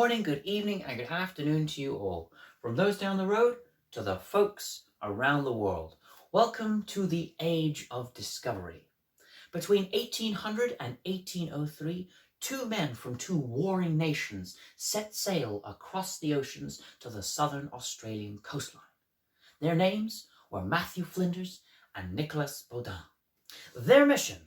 morning, good evening, and good afternoon to you all. From those down the road to the folks around the world. Welcome to the Age of Discovery. Between 1800 and 1803, two men from two warring nations set sail across the oceans to the southern Australian coastline. Their names were Matthew Flinders and Nicholas Baudin. Their mission: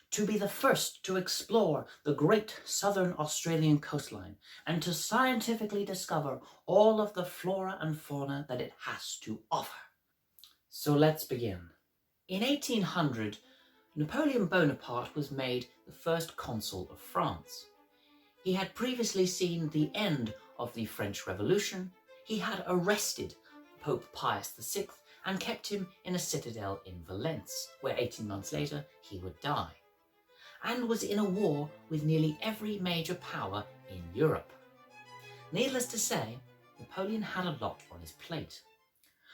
to be the first to explore the great southern Australian coastline and to scientifically discover all of the flora and fauna that it has to offer. So let's begin. In 1800, Napoleon Bonaparte was made the first consul of France. He had previously seen the end of the French Revolution. He had arrested Pope Pius VI and kept him in a citadel in Valence, where 18 months later he would die, and was in a war with nearly every major power in Europe. Needless to say, Napoleon had a lot on his plate.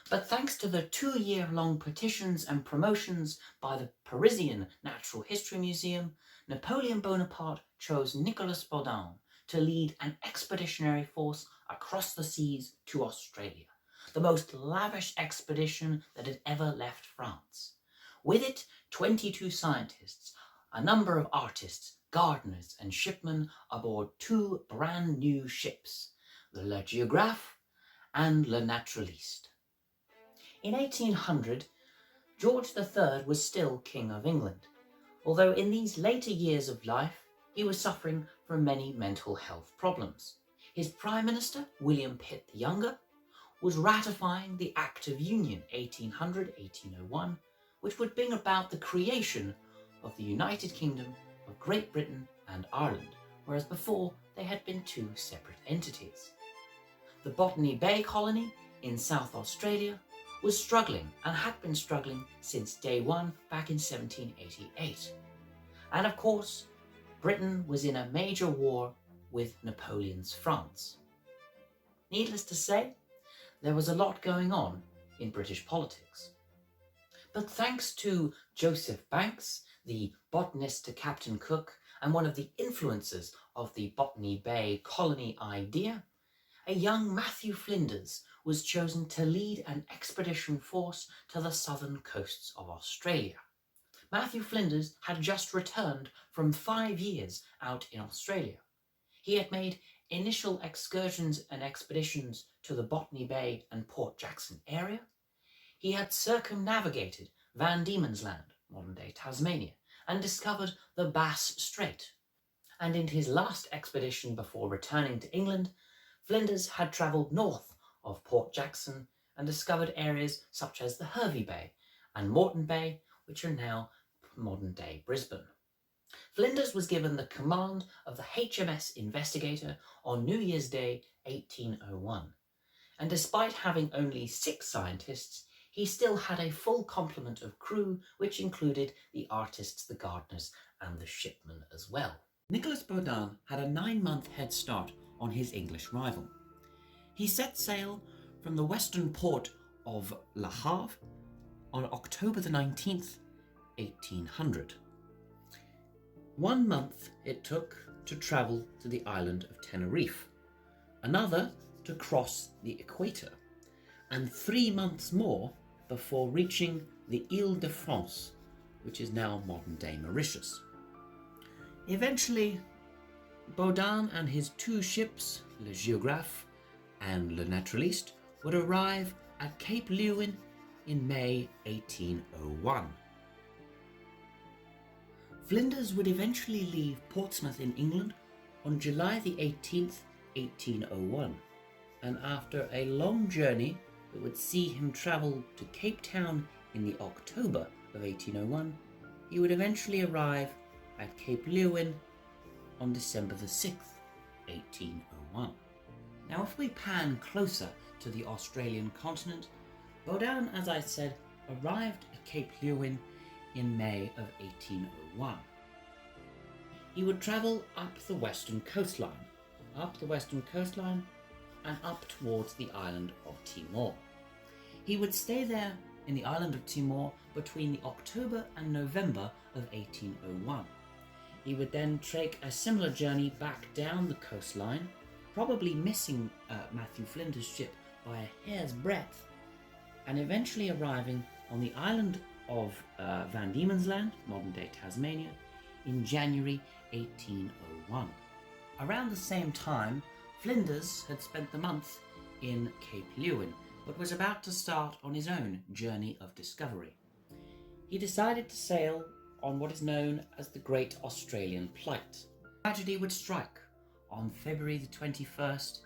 But thanks to the 2-year-long petitions and promotions by the Parisian Natural History Museum, Napoleon Bonaparte chose Nicolas Baudin to lead an expeditionary force across the seas to Australia, the most lavish expedition that had ever left France. With it, 22 scientists, a number of artists, gardeners and shipmen aboard two brand new ships, the Geographic and le Naturaliste. In 1800, George III was still King of England, although in these later years of life he was suffering from many mental health problems. His Prime Minister, William Pitt the Younger, was ratifying the Act of Union 1800-1801, which would bring about the creation of the United Kingdom of Great Britain and Ireland, whereas before they had been two separate entities. The Botany Bay colony in South Australia was struggling and had been struggling since day one back in 1788. And of course, Britain was in a major war with Napoleon's France. Needless to say, there was a lot going on in British politics. But thanks to Joseph Banks, the botanist to Captain Cook, and one of the influences of the Botany Bay colony idea, a young Matthew Flinders was chosen to lead an expedition force to the southern coasts of Australia. Matthew Flinders had just returned from 5 years out in Australia. He had made initial excursions and expeditions to the Botany Bay and Port Jackson area. He had circumnavigated Van Diemen's Land, modern-day Tasmania, and discovered the Bass Strait. And in his last expedition before returning to England, Flinders had travelled north of Port Jackson and discovered areas such as the Hervey Bay and Moreton Bay, which are now modern-day Brisbane. Flinders was given the command of the HMS Investigator on New Year's Day 1801, and despite having only 6 scientists, he still had a full complement of crew, which included the artists, the gardeners and the shipmen as well. Nicolas Baudin had a 9-month head start on his English rival. He set sail from the western port of Le Havre on October the 19th, 1800. 1 month it took to travel to the island of Tenerife, another to cross the equator, and 3 months more before reaching the Ile-de-France, which is now modern-day Mauritius. Eventually, Baudin and his 2 ships, Le Geographe and Le Naturaliste, would arrive at Cape Leeuwin in May 1801. Flinders would eventually leave Portsmouth in England on July the 18th, 1801, and after a long journey that would see him travel to Cape Town in the October of 1801, he would eventually arrive at Cape Leeuwin on December the 6th, 1801. Now, if we pan closer to the Australian continent, Baudin, as I said, arrived at Cape Leeuwin in May of 1801. He would travel up the western coastline and up towards the island of Timor. He would stay there in the island of Timor between the October and November of 1801. He would then take a similar journey back down the coastline probably missing Matthew Flinders' ship by a hair's breadth, and eventually arriving on the island of Van Diemen's Land, modern-day Tasmania, in January 1801. Around the same time, Flinders had spent the month in Cape Leeuwin, but was about to start on his own journey of discovery. He decided to sail on what is known as the Great Australian Plight. Tragedy would strike on February the 21st,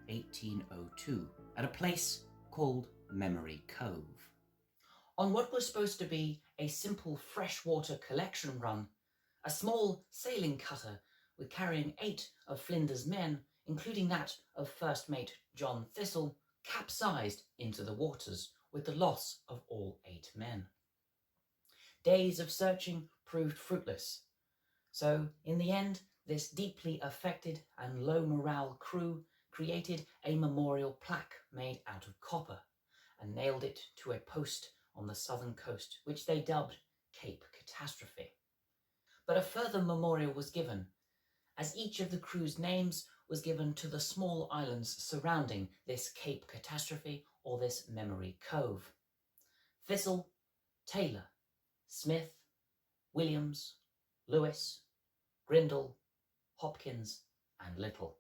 1802, at a place called Memory Cove. On what was supposed to be a simple freshwater collection run, a small sailing cutter with carrying 8 of Flinders' men, including that of first mate John Thistle, capsized into the waters with the loss of all 8 men. Days of searching proved fruitless, so in the end this deeply affected and low morale crew created a memorial plaque made out of copper and nailed it to a post on the southern coast, which they dubbed Cape Catastrophe. But a further memorial was given, as each of the crew's names was given to the small islands surrounding this Cape Catastrophe or this Memory Cove. Thistle, Taylor, Smith, Williams, Lewis, Grindle, Hopkins and Little.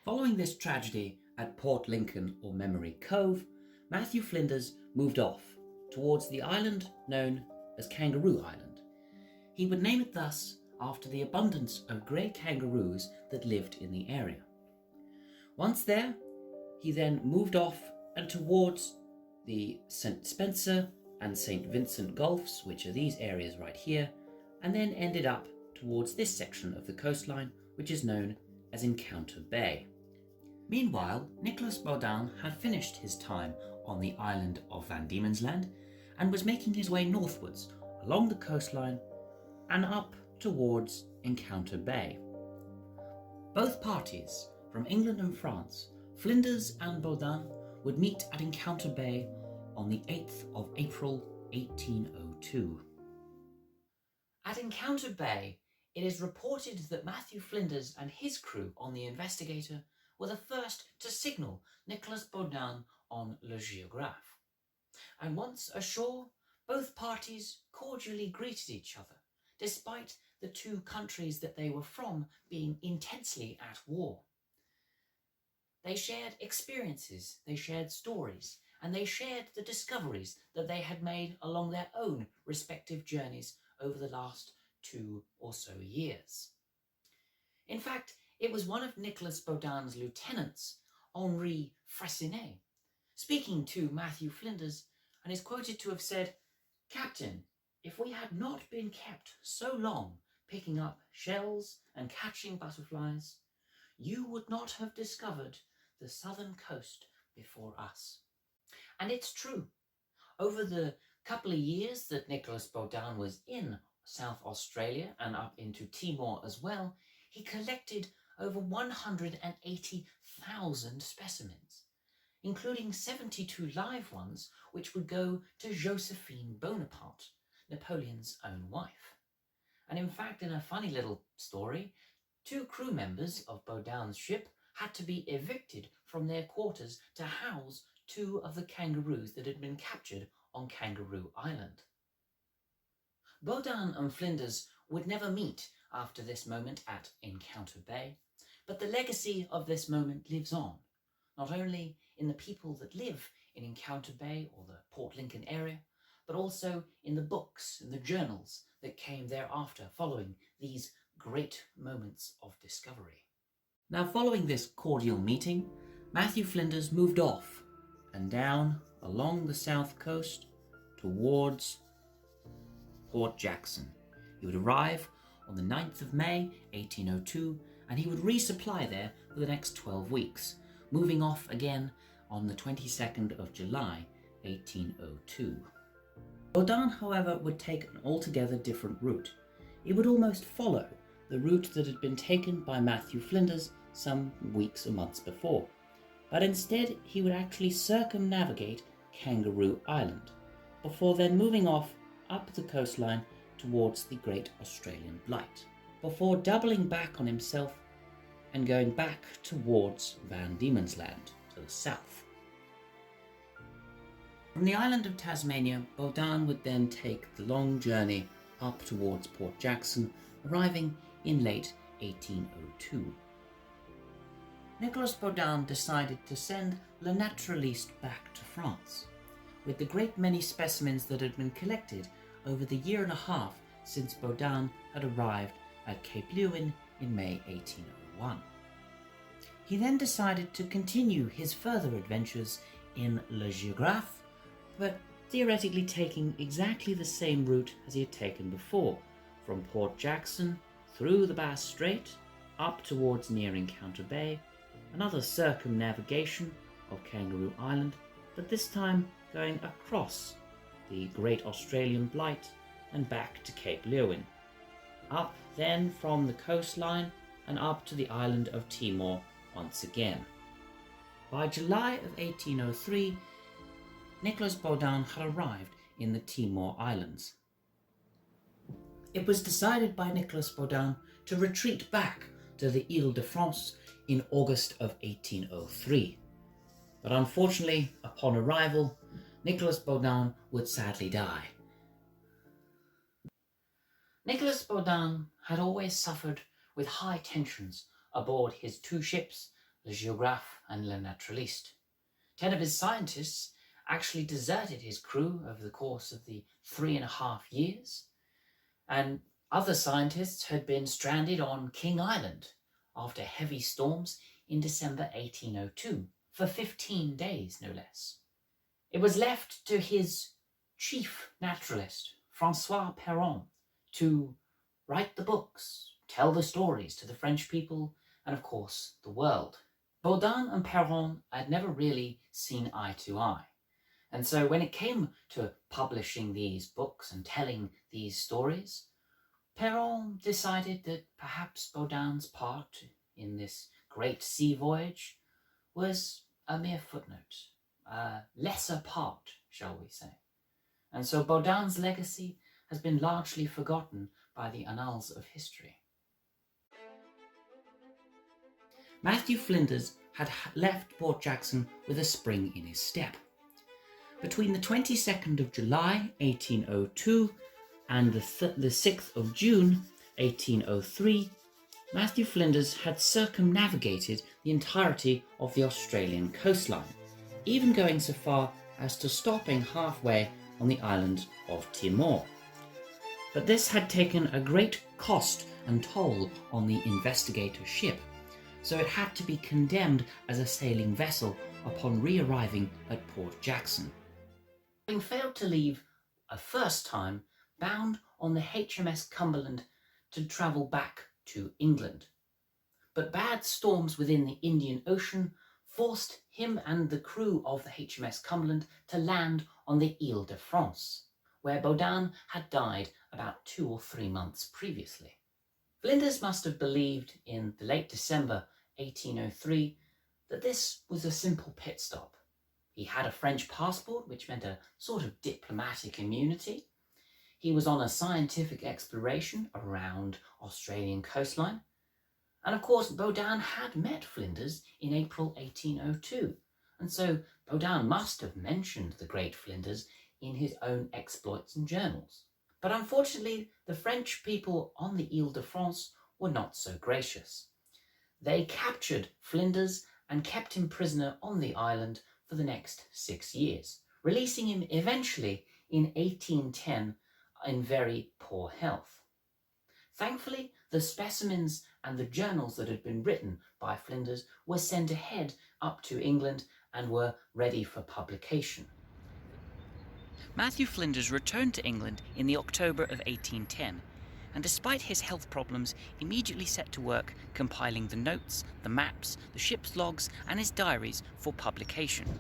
Following this tragedy at Port Lincoln or Memory Cove, Matthew Flinders moved off towards the island known as Kangaroo Island. He would name it thus after the abundance of grey kangaroos that lived in the area. Once there, he then moved off and towards the St. Spencer and St. Vincent Gulfs, which are these areas right here, and then ended up towards this section of the coastline, which is known as Encounter Bay. Meanwhile, Nicholas Baudin had finished his time on the island of Van Diemen's Land and was making his way northwards along the coastline and up towards Encounter Bay. Both parties, from England and France, Flinders and Baudin, would meet at Encounter Bay on the 8th of April 1802. At Encounter Bay, it is reported that Matthew Flinders and his crew on the Investigator were the first to signal Nicholas Baudin on Le Geographe. And once ashore, both parties cordially greeted each other, despite the two countries that they were from being intensely at war. They shared experiences, they shared stories, and they shared the discoveries that they had made along their own respective journeys over the last 2 or so years. In fact, it was one of Nicholas Baudin's lieutenants, Henri Fressinet, speaking to Matthew Flinders, and is quoted to have said, "Captain, if we had not been kept so long picking up shells and catching butterflies, you would not have discovered the southern coast before us." And it's true. Over the couple of years that Nicholas Baudin was in South Australia and up into Timor as well, he collected over 180,000 specimens, including 72 live ones which would go to Josephine Bonaparte, Napoleon's own wife. And in fact, in a funny little story, 2 crew members of Baudin's ship had to be evicted from their quarters to house 2 of the kangaroos that had been captured on Kangaroo Island. Baudin and Flinders would never meet after this moment at Encounter Bay, but the legacy of this moment lives on, not only in the people that live in Encounter Bay or the Port Lincoln area, but also in the books and the journals that came thereafter following these great moments of discovery. Now, following this cordial meeting, Matthew Flinders moved off and down along the south coast towards Port Jackson. He would arrive on the 9th of May 1802, and he would resupply there for the next 12 weeks, moving off again on the 22nd of July 1802. Baudin, however, would take an altogether different route. It would almost follow the route that had been taken by Matthew Flinders some weeks or months before, but instead he would actually circumnavigate Kangaroo Island, before then moving off up the coastline towards the Great Australian Bight, before doubling back on himself and going back towards Van Diemen's Land to the south. From the island of Tasmania, Baudin would then take the long journey up towards Port Jackson, arriving in late 1802. Nicolas Baudin decided to send Le Naturaliste back to France, with the great many specimens that had been collected over the year and a half since Baudin had arrived at Cape Leeuwin in May 1801. He then decided to continue his further adventures in Le Geographe, but theoretically taking exactly the same route as he had taken before, from Port Jackson through the Bass Strait up towards near Encounter Bay, another circumnavigation of Kangaroo Island, but this time going across the Great Australian Bight and back to Cape Leeuwin, up then from the coastline and up to the island of Timor once again. By July of 1803, Nicolas Baudin had arrived in the Timor Islands. It was decided by Nicolas Baudin to retreat back to the Ile-de-France in August of 1803. But unfortunately, upon arrival, Nicolas Baudin would sadly die. Nicolas Baudin had always suffered with high tensions aboard his two ships, Le Geographe and Le Naturaliste. 10 of his scientists actually deserted his crew over the course of the 3.5 years, and other scientists had been stranded on King Island after heavy storms in December 1802 for 15 days, no less. It was left to his chief naturalist, Francois Perron, to write the books, tell the stories to the French people, and of course the world. Baudin and Perron had never really seen eye to eye. And so when it came to publishing these books and telling these stories, Perron decided that perhaps Baudin's part in this great sea voyage was a mere footnote, a lesser part, shall we say. And so Baudin's legacy has been largely forgotten by the annals of history. Matthew Flinders had left Port Jackson with a spring in his step. Between the 22nd of July 1802 and the 6th of June 1803, Matthew Flinders had circumnavigated the entirety of the Australian coastline, even going so far as to stopping halfway on the island of Timor. But this had taken a great cost and toll on the investigator ship, so it had to be condemned as a sailing vessel upon re-arriving at Port Jackson. Having failed to leave a first time, bound on the HMS Cumberland to travel back to England. But bad storms within the Indian Ocean forced him and the crew of the HMS Cumberland to land on the Ile-de-France, where Baudin had died about 2 or 3 months previously. Flinders must have believed in the late December 1803 that this was a simple pit stop. He had a French passport, which meant a sort of diplomatic immunity. He was on a scientific exploration around Australian coastline. And of course, Baudin had met Flinders in April 1802. And so Baudin must have mentioned the great Flinders in his own exploits and journals. But unfortunately, the French people on the Ile-de-France were not so gracious. They captured Flinders and kept him prisoner on the island for the next 6 years, releasing him eventually in 1810 in very poor health. Thankfully, the specimens and the journals that had been written by Flinders were sent ahead up to England and were ready for publication. Matthew Flinders returned to England in the October of 1810, and despite his health problems, immediately set to work compiling the notes, the maps, the ship's logs, and his diaries for publication.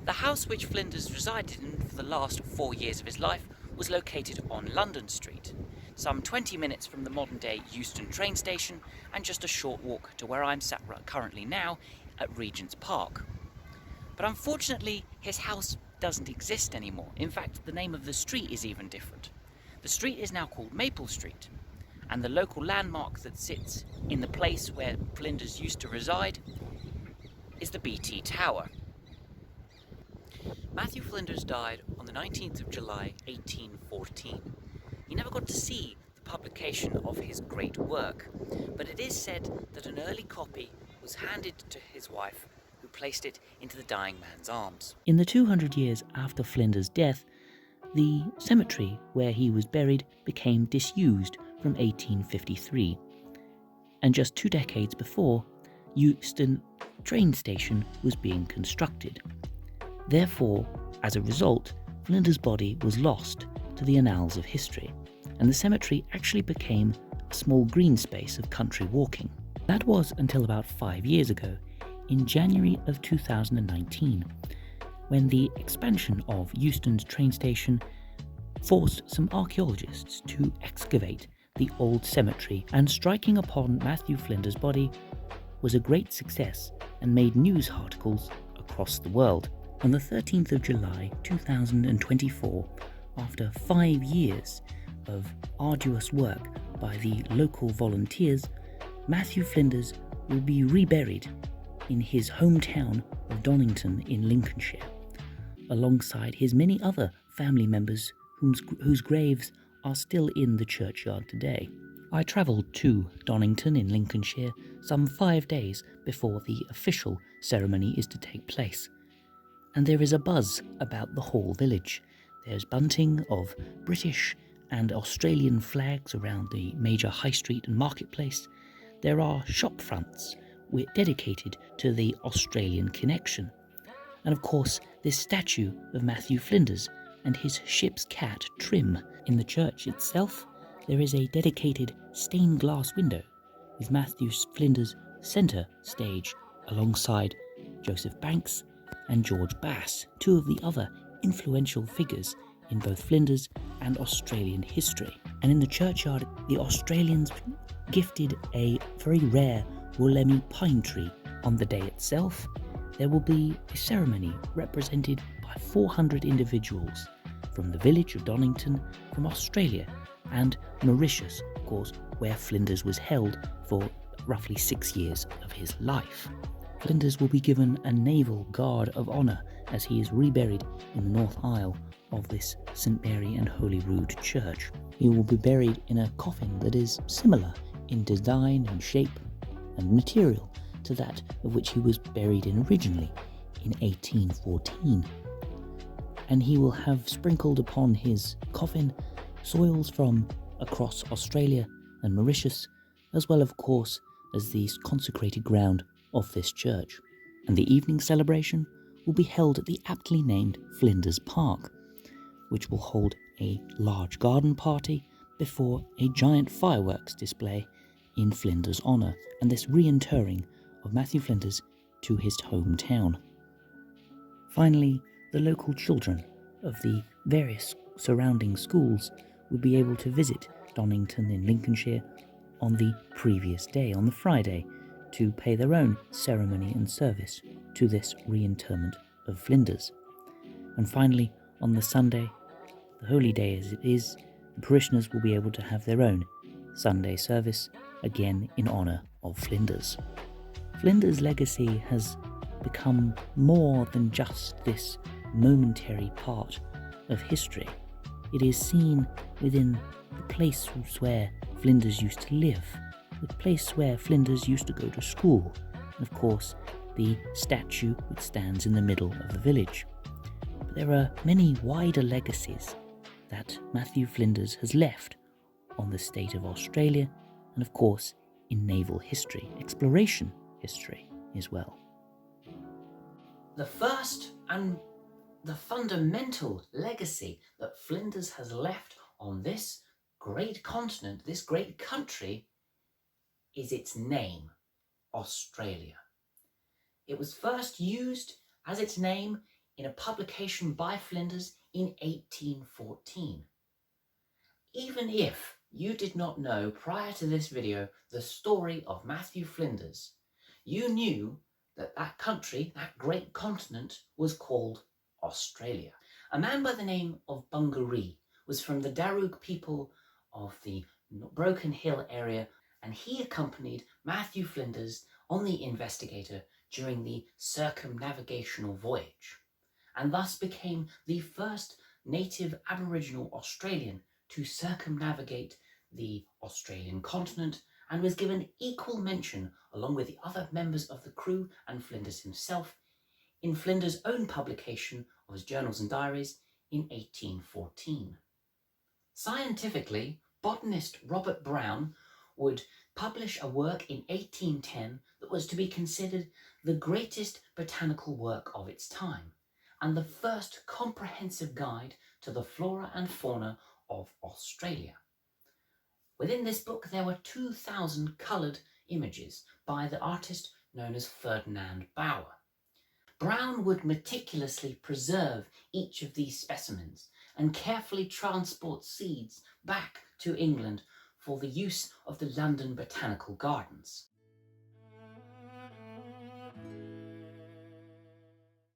The house which Flinders resided in for the last 4 years of his life was located on London Street, some 20 minutes from the modern-day Euston train station and just a short walk to where I'm sat currently now at Regent's Park. But unfortunately, his house doesn't exist anymore. In fact, the name of the street is even different. The street is now called Maple Street, and the local landmark that sits in the place where Flinders used to reside is the BT Tower. Matthew Flinders died on the 19th of July 1814. He never got to see the publication of his great work, but it is said that an early copy was handed to his wife, who placed it into the dying man's arms. In the 200 years after Flinders' death, the cemetery where he was buried became disused from 1853, and just 2 decades before, Euston train station was being constructed. Therefore, as a result, Flinders' body was lost to the annals of history, and the cemetery actually became a small green space of country walking. That was until about 5 years ago, in January of 2019, when the expansion of Euston's train station forced some archaeologists to excavate the old cemetery, and striking upon Matthew Flinders' body was a great success and made news articles across the world. On the 13th of July 2024, after 5 years of arduous work by the local volunteers, Matthew Flinders will be reburied in his hometown of Donnington in Lincolnshire, alongside his many other family members whose graves are still in the churchyard today. I travelled to Donnington in Lincolnshire some 5 days before the official ceremony is to take place, and there is a buzz about the whole village. There's bunting of British and Australian flags around the major high street and marketplace. There are shop fronts dedicated to the Australian connection. And of course, this statue of Matthew Flinders and his ship's cat Trim. In the church itself, there is a dedicated stained glass window with Matthew Flinders centre stage alongside Joseph Banks and George Bass, 2 of the other influential figures in both Flinders and Australian history. And in the churchyard, the Australians gifted a very rare Wollemi pine tree. On the day itself, there will be a ceremony represented by 400 individuals from the village of Donnington, from Australia, and Mauritius, of course, where Flinders was held for roughly 6 years of his life. Flinders will be given a naval guard of honour as he is reburied in the north aisle of this St Mary and Holyrood church. He will be buried in a coffin that is similar in design and shape and material to that of which he was buried in originally in 1814. And he will have sprinkled upon his coffin soils from across Australia and Mauritius, as well of course as the consecrated ground of this church. And the evening celebration will be held at the aptly named Flinders Park, which will hold a large garden party before a giant fireworks display in Flinders' honour, and this reinterring of Matthew Flinders to his hometown. Finally, the local children of the various surrounding schools will be able to visit Donnington in Lincolnshire on the previous day, on the Friday, to pay their own ceremony and service to this reinterment of Flinders. And finally, on the Sunday, the holy day as it is, the parishioners will be able to have their own Sunday service, again in honour of Flinders. Flinders' legacy has become more than just this momentary part of history. It is seen within the place where Flinders used to live, the place where Flinders used to go to school, and of course the statue which stands in the middle of the village. But there are many wider legacies that Matthew Flinders has left on the state of Australia, and of course in naval history, exploration history as well. The first and the fundamental legacy that Flinders has left on this great continent, this great country, is its name, Australia. It was first used as its name in a publication by Flinders in 1814. Even if you did not know prior to this video the story of Matthew Flinders, you knew that that country, that great continent, was called Australia. A man by the name of Bungaree was from the Darug people of the Broken Hill area, and he accompanied Matthew Flinders on the Investigator during the circumnavigational voyage, and thus became the first native Aboriginal Australian to circumnavigate the Australian continent, and was given equal mention along with the other members of the crew and Flinders himself in Flinders' own publication of his journals and diaries in 1814. Scientifically, botanist Robert Brown would publish a work in 1810 that was to be considered the greatest botanical work of its time, and the first comprehensive guide to the flora and fauna of Australia. Within this book there were 2,000 coloured images by the artist known as Ferdinand Bauer. Brown would meticulously preserve each of these specimens and carefully transport seeds back to England for the use of the London Botanical Gardens.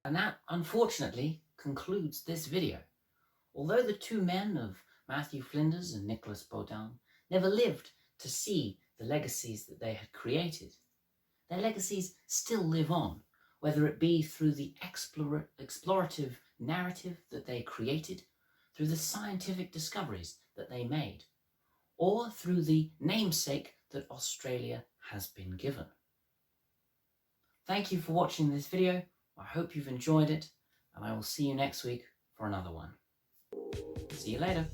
And that, unfortunately, concludes this video. Although the two men of Matthew Flinders and Nicholas Baudin never lived to see the legacies that they had created, their legacies still live on, whether it be through the explorative narrative that they created, through the scientific discoveries that they made, or through the namesake that Australia has been given. Thank you for watching this video. I hope you've enjoyed it, and I will see you next week for another one. See you later.